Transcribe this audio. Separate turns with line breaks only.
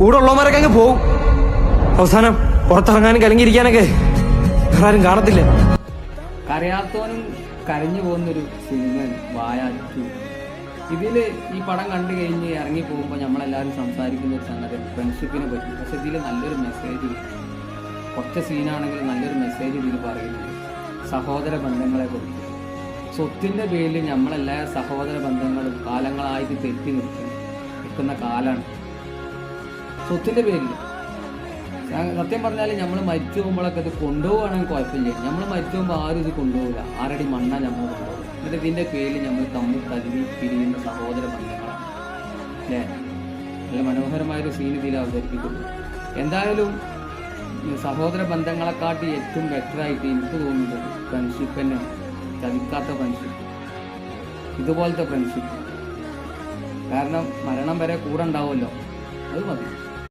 കൂടെ ഉള്ളവന്മാരൊക്കെ അങ്ങ് പോവും. അവസാനം പുറത്തിറങ്ങാനും കലങ്ങിയിരിക്കാനൊക്കെ വേറെ ആരും കാണത്തില്ല.
കരയാത്തോനും കരഞ്ഞു പോകുന്നൊരു സിനിമയാണ് വായ 2. ഇതില് ഈ പടം കണ്ടു കഴിഞ്ഞ് ഇറങ്ങി പോകുമ്പോൾ നമ്മളെല്ലാവരും സംസാരിക്കുന്ന ഒരു സംഗതി ഫ്രണ്ട്ഷിപ്പിനെ പറ്റി. പക്ഷെ ഇതിൽ നല്ലൊരു മെസ്സേജ്, കുറച്ച് സീനാണെങ്കിലും നല്ലൊരു മെസ്സേജ് ഇതിൽ പറയുന്നുണ്ട്. സഹോദര ബന്ധങ്ങളെ കുറിച്ച്. സ്വത്തിൻ്റെ പേരിൽ നമ്മളെല്ലാ സഹോദര ബന്ധങ്ങളും കാലങ്ങളായിട്ട് തെറ്റി നിൽക്കുന്ന കാലമാണ് സ്വത്തിൻ്റെ പേരിൽ. സത്യം പറഞ്ഞാൽ നമ്മൾ മരിച്ചു പോകുമ്പോഴൊക്കെ ഇത് കൊണ്ടുപോവുകയാണെങ്കിൽ കുഴപ്പമില്ല. നമ്മൾ മരിച്ചു പോകുമ്പോൾ ആരും ഇത് കൊണ്ടുപോകില്ല. ആരടി മണ്ണ നമ്മൾ കൊണ്ടുപോകും. എന്നിട്ട് ഇതിൻ്റെ പേരിൽ നമ്മൾ തമ്മിൽ തല്ലി പിരിയുന്ന സഹോദര ബന്ധങ്ങളാണ് അല്ലേ. നല്ല മനോഹരമായൊരു സീൻ ഇതിൽ അവതരിപ്പിക്കുന്നു. എന്തായാലും സഹോദര ബന്ധങ്ങളെക്കാട്ടി ഏറ്റവും ബെറ്ററായിട്ട് എനിക്ക് തോന്നുന്നത് ഫ്രണ്ട്ഷിപ്പ് തന്നെയാണ്. ചതിക്കാത്ത ഫ്രണ്ട്ഷിപ്പ്, ഇതുപോലത്തെ ഫ്രണ്ട്ഷിപ്പ്. കാരണം മരണം വരെ കൂടെ ഉണ്ടാവുമല്ലോ, അത് മതി.